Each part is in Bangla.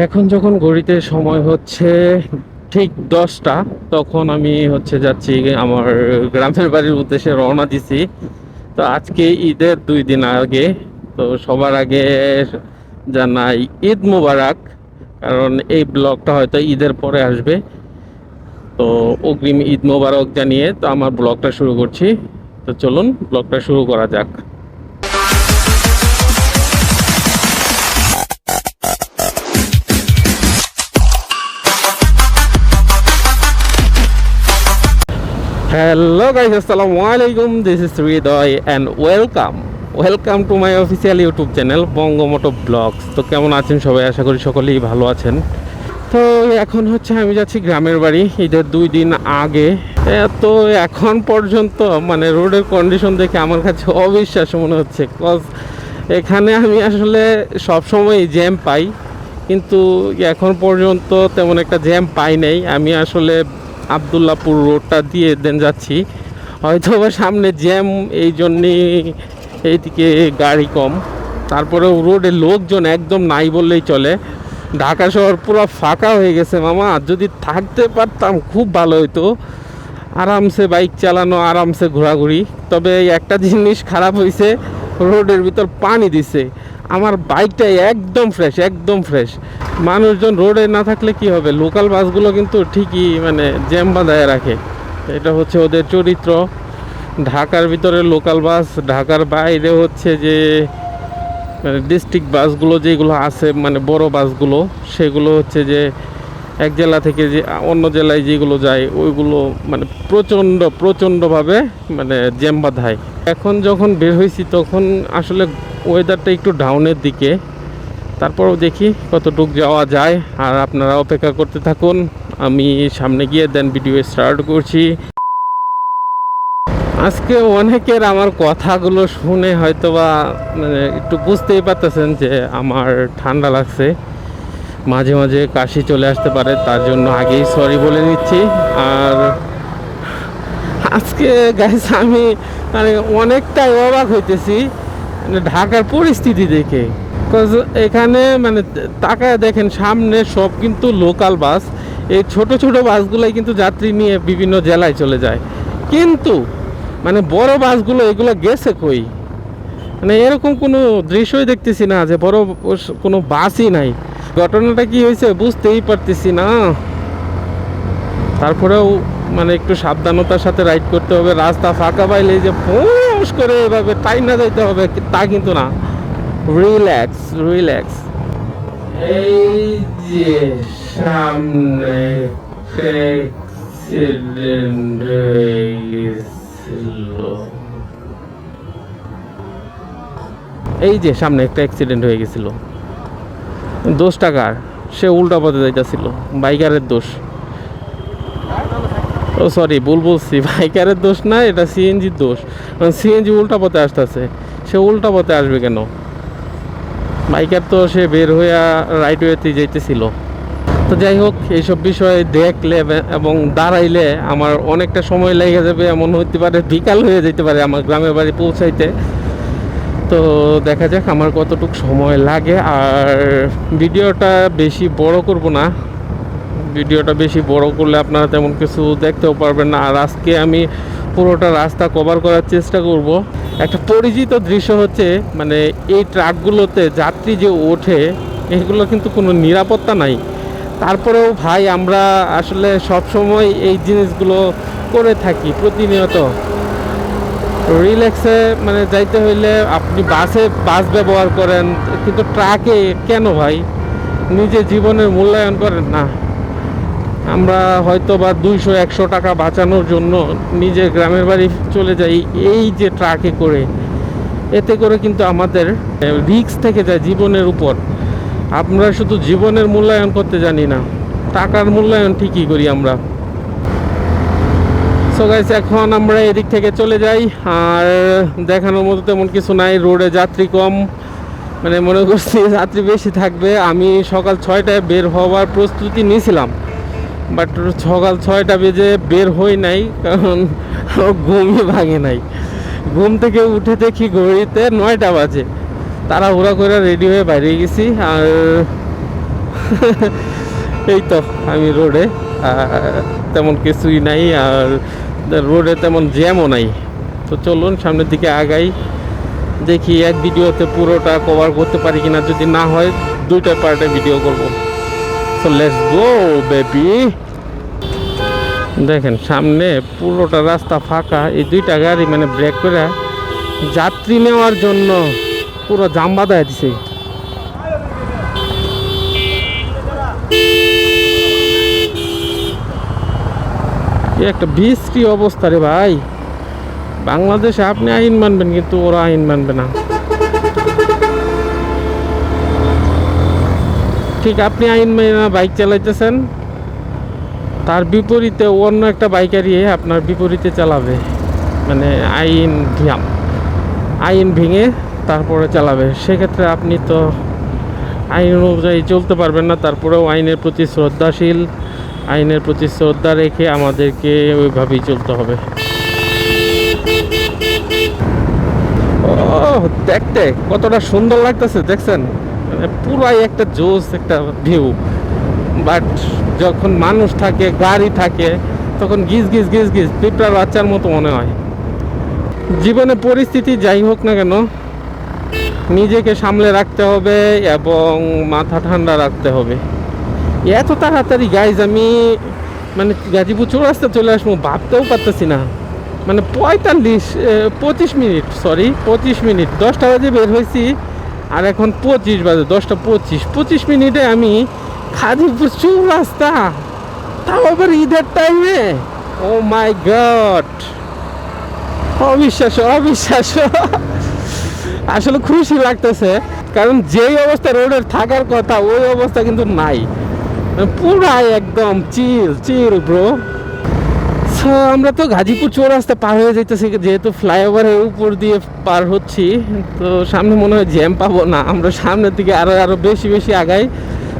এখন যখন ঘড়িতে সময় হচ্ছে ঠিক 10টা, তখন আমি যাচ্ছি আমার গ্রামের বাড়ির উদ্দেশ্যে রওনা দিছি। তো আজকে ঈদের 2 দিন আগে। তো সবার আগে জানাই ঈদ মোবারক, কারণ এই ব্লগটা হয়তো ঈদের পরে আসবে। তো অগ্রিম ঈদ মোবারক জানিয়ে তো আমার ব্লগটা শুরু করছি। তো চলুন ব্লগটা শুরু করা যাক। হ্যালো গাইস, আসসালামু আলাইকুম। This is Hridoy and welcome to my official YouTube channel Bongomoto vlogs. তো কেমন আছেন সবাই? আশা করি সকলেই ভালো আছেন। তো এখন আমি যাচ্ছি গ্রামের বাড়ি ঈদের 2 দিন আগে। তো এখন পর্যন্ত মানে রোডের কন্ডিশন দেখে আমার কাছে অবিশ্বাস মনে হচ্ছে, কজ এখানে আমি আসলে সবসময় জ্যাম পাই, কিন্তু এখন পর্যন্ত তেমন একটা জ্যাম পাই নাই। আমি আসলে আবদুল্লাপুর রোডটা দিয়ে দেন যাচ্ছি, হয়তো বা সামনে জ্যাম, এই জন্যেই এইদিকে গাড়ি কম। তারপরেও রোডে লোকজন একদম নাই বললেই চলে। ঢাকা শহর পুরো ফাঁকা হয়ে গেছে মামা। যদি থাকতে পারতাম খুব ভালো হতো, আরামসে বাইক চালানো, আরামসে ঘোরাঘুরি। তবে একটা জিনিস খারাপ হয়েছে, রোডের ভিতর পানি দিছে। আমার বাইকটা একদম ফ্রেশ, একদম ফ্রেশ। মানুষজন রোডে না থাকলে কি হবে, লোকাল বাসগুলো কিন্তু ঠিকই মানে জ্যাম বাঁধায় রাখে। এটা ওদের চরিত্র। ঢাকার ভিতরে লোকাল বাস, ঢাকার বাইরে যে মানে ডিস্ট্রিক্ট বাসগুলো যেগুলো আছে, মানে বড় বাসগুলো, সেগুলো যে এক জেলা থেকে যে অন্য জেলায় যেগুলো যায়, ওইগুলো মানে প্রচণ্ডভাবে মানে জ্যাম বাঁধায়। এখন যখন বের হয়েছি তখন আসলে ওয়েদারটা একটু ডাউনের দিকে। তারপরও দেখি কতটুক যাওয়া যায়, আর আপনারা অপেক্ষা করতে থাকুন। আমি সামনে গিয়ে দেন ভিডিও স্টার্ট করছি। আজকে অনেকের আমার কথাগুলো শুনে হয়তোবা মানে একটু বুঝতেই পারতেছেন যে আমার ঠান্ডা লাগছে, মাঝে মাঝে কাশি চলে আসতে পারে, তার জন্য আগেই সরি বলে নিচ্ছি। আর আজকে গাইস আমি মানে অনেকটাই অবাক হইতেছি মানে ঢাকার পরিস্থিতি দেখে। কজ এখানে মানে তাকায় দেখেন, সামনে সব কিন্তু লোকাল বাস। এই ছোট ছোট বাসগুলাই কিন্তু যাত্রী নিয়ে বিভিন্ন জেলায় চলে যায়, কিন্তু মানে বড় বাসগুলো এগুলো গেছে কই? মানে এরকম কোনো দৃশ্যই দেখতেছি না, যে বড় কোনো বাসই নাই। ঘটনাটা কি হয়েছে বুঝতেই পারতেছি না। তারপরেও মানে একটু সাবধানতার সাথে রাইড করতে হবে। রাস্তা ফাঁকা পাইলে যে ফোঁস করে এভাবে টাই না যাইতে হবে তা কিন্তু না। Relax relax. এই যে সামনে অ্যাক্সিডেন্ট হয়ে গেছিল, এই যে সামনে একটা অ্যাক্সিডেন্ট হয়ে গেছিল। দোষটা কার? সে উল্টা পথে যাইতেছিল, বাইকারের দোষ। ও সরি, ভুল বলছি, বাইকারের দোষ না, এটা সিএনজির দোষ। সিএনজি উল্টা পথে আসতেছে, সে উল্টা পথে আসবে কেন? বাইকার তো সে বের হয়ে রাইট ওয়েতেই যাইতেছিল। তো যাই হোক, এইসব বিষয়ে দেখলে এবং দাঁড়াইলে আমার অনেকটা সময় লেগে যাবে, এমন হতে পারে বিকাল হয়ে যেতে পারে আমার গ্রামের বাড়ি পৌঁছাইতে। তো দেখা যাক আমার কতটুকু সময় লাগে। আর ভিডিওটা বেশি বড় করব না, ভিডিওটা বেশি বড় করলে আপনারা তেমন কিছু দেখতেও পারবেন না। আর আজকে আমি পুরোটা রাস্তা কভার করার চেষ্টা করব। একটা পরিচিত দৃশ্য মানে এই ট্রাকগুলোতে যাত্রী যে ওঠে, এগুলো কিন্তু কোনো নিরাপত্তা নাই। তারপরেও ভাই আমরা আসলে সব সময় এই জিনিসগুলো করে থাকি প্রতিনিয়ত। রিল্যাক্সে মানে যাইতে হইলে আপনি বাস ব্যবহার করেন, কিন্তু ট্রাকে কেন ভাই? নিজে জীবনের মূল্যায়ন করেন না। আমরা হয়তো বা 200-100 টাকা বাঁচানোর জন্য নিজের গ্রামের বাড়ি চলে যাই এই যে ট্রাকে করে। এতে করে কিন্তু আমাদের রিস্ক থেকে যায় জীবনের উপর। আমরা শুধু জীবনের মূল্যায়ন করতে জানি না, টাকার মূল্যায়ন ঠিকই করি আমরা। সো গাইস, এখন আমরা এদিক থেকে চলে যাই। আর দেখানোর মতো তেমন কিছু নাই, রোডে যাত্রী কম, মানে মনে করছি যাত্রী বেশি থাকবে। আমি সকাল 6টায় বের হওয়ার প্রস্তুতি নিয়েছিলাম, বাট সকাল 6টা বেজে বের হই নাই, কারণ ঘুমই ভাঙে নাই। ঘুম থেকে উঠে দেখি ঘড়িতে 9টা বাজে। তাড়াহুড়া করে রেডি হয়ে বাইরে গেছি। আর এই তো আমি রোডে, তেমন কিছুই নাই, আর রোডে তেমন জ্যামও নাই। তো চলুন সামনের দিকে আগাই, দেখি এক ভিডিওতে পুরোটা কভার করতে পারি কিনা। যদি না হয় দুইটা পার্টে ভিডিও করব। So let's go baby. দেখেন সামনে পুরোটা রাস্তা ফাঁকা, এই দুইটা গাড়ি মানে ব্রেক করে যাত্রী নেওয়ার জন্য পুরো জাম বাঁধায় দিছে। একটা বিশ্রী অবস্থা রে ভাই। বাংলাদেশে আপনি আইন মানবেন কিন্তু ওরা আইন মানবে না। ঠিক আপনি আইন মেনে না বাইক চালাইতেছেন, তার বিপরীতে অন্য একটা বাইকারই আপনার বিপরীতে চালাবে, মানে আইন ভেঙে তারপরে চালাবে। সেক্ষেত্রে আপনি তো আইন অনুযায়ী চলতে পারবেন না। তারপরেও আইনের প্রতি শ্রদ্ধাশীল, আইনের প্রতি শ্রদ্ধা রেখে আমাদেরকে ওইভাবেই চলতে হবে। ও দেখতে কতটা সুন্দর লাগতেছে দেখছেন, মানে পুরাই একটা জোস একটা ভিউ। বাট যখন মানুষ থাকে, গাড়ি থাকে, তখন গিজ গিজ গিজ গিজ পিঁপড়ার বাচ্চার মতো মনে হয়। জীবনে পরিস্থিতি যাই হোক না কেন, নিজেকে সামলে রাখতে হবে এবং মাথা ঠান্ডা রাখতে হবে। এত তাড়াতাড়ি গাইজ আমি মানে গাজীপুর চৌরাস্তা চলে আসবো ভাবতেও পারতেছি না। মানে 25 মিনিট 10টা বাজে বের হয়েছি, আর এখন 25 বাজে, 10টা 25 মিনিটে আমি গাজীপুর চৌরাস্তা, তাও আবার ঈদের টাইমে। ও মাই গড, অবিশ্বাস্য। আসলে খুশি লাগতেছে, কারণ যেই অবস্থা রোডের থাকার কথা ওই অবস্থা কিন্তু নাই, পুরাই একদম চিল ব্রো। আমরা তো গাজীপুর চৌরাস্তা পার হয়ে যাইতেছি, যেহেতু ফ্লাইওভারের উপর দিয়ে পার হচ্ছি, তো সামনে মনে হয় জ্যাম পাবো না। আমরা সামনের দিকে আরো বেশি আগাই।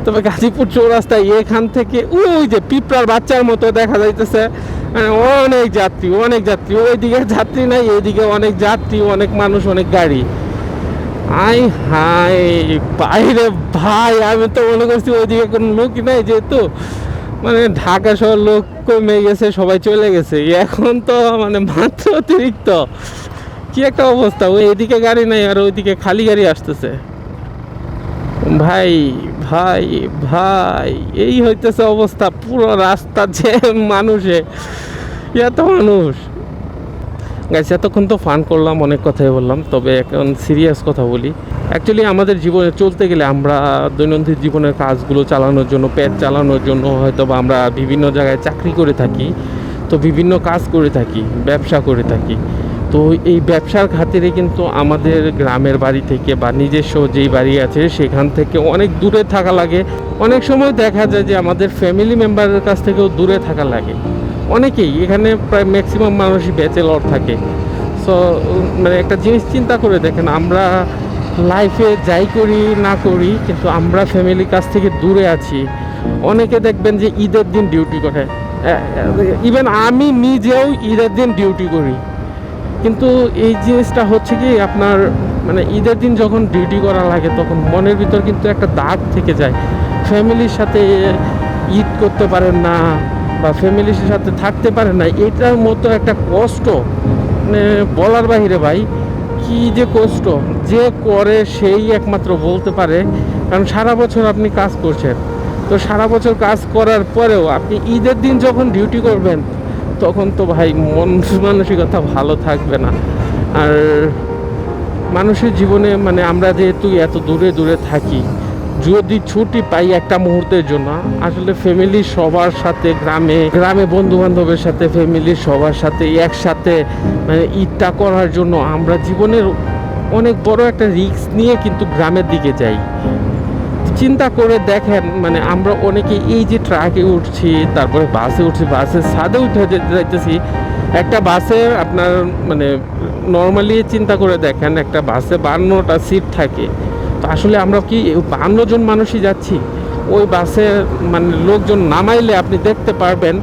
তবে গাজীপুর চৌরাস্তায় এখান থেকে ওই যে পিঁপড়ার বাচ্চার মতো দেখা যাইতেছে, মানে অনেক যাত্রী। ওইদিকে যাত্রী নাই, এইদিকে অনেক যাত্রী, অনেক মানুষ, অনেক গাড়ি। হাই বাইরে ভাই, আমি তো মনে করছি ওইদিকে কোনো লোকই নাই, যেহেতু মানে ঢাকা শহর লোক কমে গেছে, সবাই চলে গেছে। এখন তো মানে মাত্র অতিরিক্ত কি একটা অবস্থা। ওই এদিকে গাড়ি নাই আর ওইদিকে খালি গাড়ি আসতেছে। ভাই এই হইতেছে অবস্থা, পুরো রাস্তা যে মানুষে, এত মানুষ। গাইস এতক্ষণ তো ফান করলাম, অনেক কথাই বললাম, তবে এখন সিরিয়াস কথা বলি। অ্যাকচুয়ালি আমাদের জীবনে চলতে গেলে আমরা দৈনন্দিন জীবনের কাজগুলো চালানোর জন্য, পেট চালানোর জন্য হয়তো বা আমরা বিভিন্ন জায়গায় চাকরি করে থাকি, তো বিভিন্ন কাজ করে থাকি, ব্যবসা করে থাকি। তো এই ব্যবসার খাতিরে কিন্তু আমাদের গ্রামের বাড়ি থেকে বা নিজস্ব যেই বাড়ি আছে সেখান থেকে অনেক দূরে থাকা লাগে। অনেক সময় দেখা যায় যে আমাদের ফ্যামিলি মেম্বারের কাছ থেকেও দূরে থাকা লাগে। অনেকেই এখানে প্রায় ম্যাক্সিমাম মানুষই ব্যাচেলর থাকে। সো মানে একটা জিনিস চিন্তা করে দেখেন, আমরা লাইফে যাই করি না করি কিন্তু আমরা ফ্যামিলির কাছ থেকে দূরে আছি। অনেকে দেখবেন যে ঈদের দিন ডিউটি করে, ইভেন আমি নিজেও ঈদের দিন ডিউটি করি। কিন্তু এই জিনিসটা হচ্ছে কি, আপনার মানে ঈদের দিন যখন ডিউটি করা লাগে তখন মনের ভিতর কিন্তু একটা দাগ থেকে যায়। ফ্যামিলির সাথে ঈদ করতে পারেন না বা ফ্যামিলির সাথে থাকতে পারেন না, এটার মতো একটা কষ্ট মানে বলার বাহিরে ভাই। কি যে কষ্ট, যে করে সেই একমাত্র বলতে পারে। কারণ সারা বছর আপনি কাজ করছেন, তো সারা বছর কাজ করার পরেও আপনি ঈদের দিন যখন ডিউটি করবেন তখন তো ভাই মন মানসিকতা ভালো থাকবে না। আর মানুষের জীবনে মানে আমরা যেহেতু এত দূরে থাকি, যদি ছুটি পাই একটা মুহূর্তের জন্য, আসলে ফ্যামিলির সবার সাথে গ্রামে বন্ধু বান্ধবের সাথে, ফ্যামিলির সবার সাথে একসাথে মানে ঈদটা করার জন্য আমরা জীবনের অনেক বড় একটা রিস্ক নিয়ে কিন্তু গ্রামের দিকে যাই। চিন্তা করে দেখেন, মানে আমরা অনেকে এই যে ট্রাকে উঠছি, তারপরে বাসে উঠছি, বাসের ছাদে উঠে যাইতেছি। একটা বাসে আপনার মানে নর্মালি চিন্তা করে দেখেন, একটা বাসে 52টা সিট থাকে। তো আসলে আমরা কি 52 জন মানুষই যাচ্ছি? ওই বাসে মানে লোকজন নামাইলে আপনি দেখতে পারবেন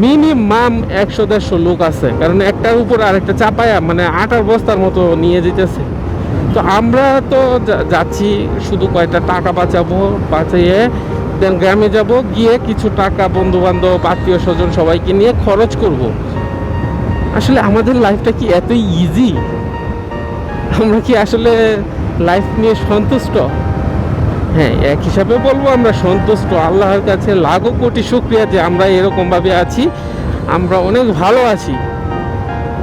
মিনিমাম 100-150 লোক আছে, কারণ একটার উপর আরেকটা চাপায়া মানে আটার বস্তার মতো নিয়ে যেতেছে। তো আমরা তো যাচ্ছি শুধু কয়টা টাকা বাঁচাইয়ে দেন গ্রামে যাব, গিয়ে কিছু টাকা বন্ধু বান্ধব আত্মীয় স্বজন সবাইকে নিয়ে খরচ করব। আসলে আমাদের লাইফটা কি এতই ইজি? আমরা কি আসলে লাইফ নিয়ে সন্তুষ্ট? হ্যাঁ, এক হিসাবে বলবো আমরা সন্তুষ্ট। আল্লাহর কাছে লাখো কোটি শুকরিয়া যে আমরা এরকমভাবে আছি, আমরা অনেক ভালো আছি।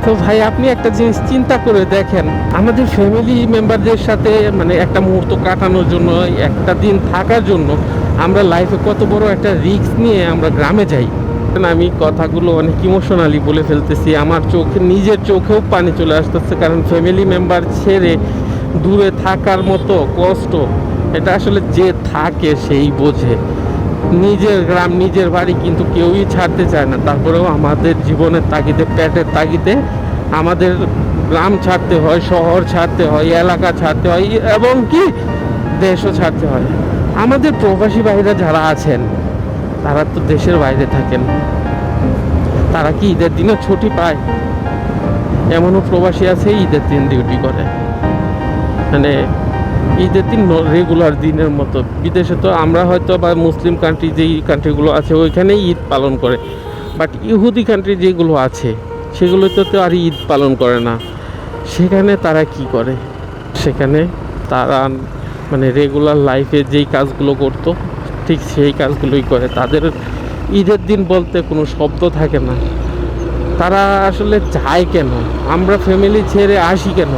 তো ভাই, আপনি একটা জিনিস চিন্তা করে দেখেন, আমাদের ফ্যামিলি মেম্বারদের সাথে মানে একটা মুহূর্ত কাটানোর জন্য, একটা দিন থাকার জন্য আমরা লাইফে কত বড় একটা রিস্ক নিয়ে আমরা গ্রামে যাই। আমি কথাগুলো অনেক ইমোশনালি বলে ফেলতেছি, আমার চোখে, নিজের চোখেও পানি চলে আসতেছে, কারণ ফ্যামিলি মেম্বার ছেড়ে দূরে থাকার মতো কষ্ট এটা আসলে যে থাকে সেই বোঝে। নিজের গ্রাম, নিজের বাড়ি কিন্তু কেউই ছাড়তে চায় না। তারপরেও আমাদের জীবনের তাগিদে, পেটের তাগিদে আমাদের গ্রাম ছাড়তে হয়, শহর ছাড়তে হয়, এলাকা ছাড়তে হয়, এবং কি দেশও ছাড়তে হয়। আমাদের প্রবাসী ভাইরা যারা আছেন তারা তো দেশের বাইরে থাকেন, তারা কি ঈদের দিনও ছুটি পায়? এমনও প্রবাসী আছে ঈদের দিন ডিউটি করে, মানে ঈদের দিন রেগুলার দিনের মতো। বিদেশে তো আমরা হয়তো বা মুসলিম কান্ট্রি, যেই কান্ট্রিগুলো আছে ওইখানেই ঈদ পালন করে, বাট ইহুদি কান্ট্রি যেগুলো আছে সেগুলোতে তো আর ঈদ পালন করে না। সেখানে তারা কি করে? সেখানে তারা মানে রেগুলার লাইফে যেই কাজগুলো করতো ঠিক সেই কাজগুলোই করে। তাদের ঈদের দিন বলতে কোনো শব্দ থাকে না। তারা আসলে চায় কেন আমরা ফ্যামিলি ছেড়ে আসি কেন?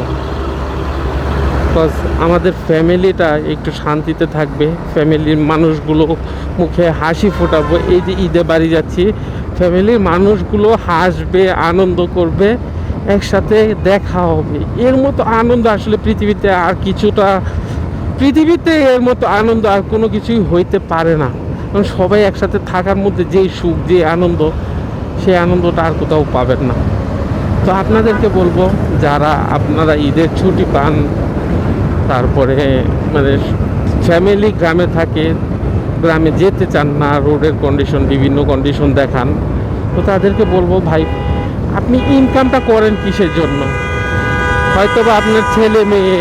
বিকজ আমাদের ফ্যামিলিটা একটু শান্তিতে থাকবে, ফ্যামিলির মানুষগুলো মুখে হাসি ফোটাবো। এই যে ঈদে বাড়ি যাচ্ছি, ফ্যামিলির মানুষগুলো হাসবে, আনন্দ করবে, একসাথে দেখা হবে। এর মতো আনন্দ আসলে পৃথিবীতে আর কিছুটা, পৃথিবীতে এর মতো আনন্দ আর কোনো কিছুই হইতে পারে না। কারণ সবাই একসাথে থাকার মধ্যে যেই সুখ, যে আনন্দ, সেই আনন্দটা আর কোথাও পাবেন না। তো আপনাদেরকে বলবো, যারা আপনারা ঈদের ছুটি পান, তারপরে মানে ফ্যামিলি গ্রামে থাকে, গ্রামে যেতে চান না, রোডের কন্ডিশন, বিভিন্ন কন্ডিশন দেখান, তো তাদেরকে বলবো ভাই, আপনি ইনকামটা করেন কিসের জন্য? হয়তো বা আপনার ছেলে মেয়ে,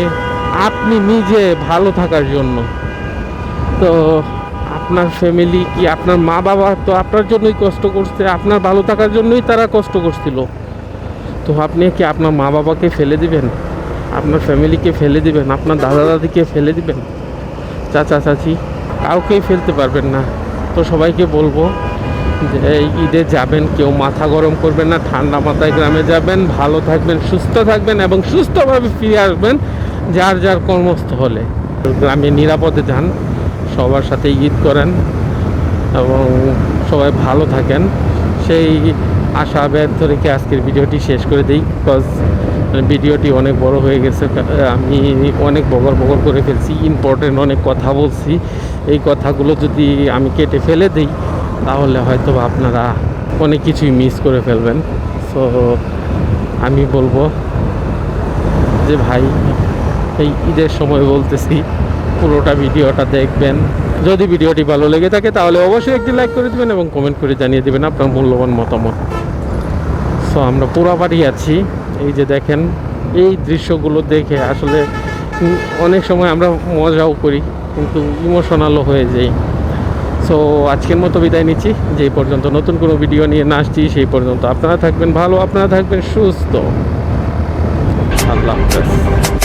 আপনি নিজে ভালো থাকার জন্য। তো আপনার ফ্যামিলি কি, আপনার মা বাবা তো আপনার জন্যই কষ্ট করছে, আপনার ভালো থাকার জন্যই তারা কষ্ট করছিল। তো আপনি কি আপনার মা বাবাকে ফেলে দিবেন? আপনার ফ্যামিলিকে ফেলে দিবেন? আপনার দাদা দাদিকে ফেলে দিবেন? চাচা চাচি, কাউকেই ফেলতে পারবেন না। তো সবাইকে বলবো যে এই ঈদে যাবেন, কেউ মাথা গরম করবেন না, ঠান্ডা মাথায় গ্রামে যাবেন, ভালো থাকবেন, সুস্থ থাকবেন এবং সুস্থভাবে ফিরে আসবেন যার যার কর্মস্থলে। গ্রামে নিরাপদে যান, সবার সাথে ঈদ করেন এবং সবাই ভালো থাকেন। সেই আশা ব্যর্থ রেখে আজকের ভিডিওটি শেষ করে দিই, বিকজ ভিডিওটি অনেক বড় হয়ে গেছে। আমি অনেক বগর বগর করে ফেলছি, ইম্পর্টেন্ট অনেক কথা বলছি। এই কথাগুলো যদি আমি কেটে ফেলে দিই তাহলে হয়তো আপনারা অনেক কিছুই মিস করে ফেলবেন। সো আমি বলবো যে ভাই, এই ঈদের সময় বলতেছি, পুরোটা ভিডিওটা দেখবেন। যদি ভিডিওটি ভালো লেগে থাকে তাহলে অবশ্যই একটি লাইক করে দেবেন এবং কমেন্ট করে জানিয়ে দেবেন আপনার মূল্যবান মতামত। সো আমরা পুরা বাড়ি আছি, এই যে দেখেন, এই দৃশ্যগুলো দেখে আসলে অনেক সময় আমরা মজাও করি, কিন্তু ইমোশনালও হয়ে যাই। সো আজকের মতো বিদায় নিচ্ছি। যেই পর্যন্ত নতুন কোনো ভিডিও নিয়ে না আসছি, সেই পর্যন্ত আপনারা থাকবেন ভালো, আপনারা থাকবেন সুস্থ। আল্লাহ হাফেজ।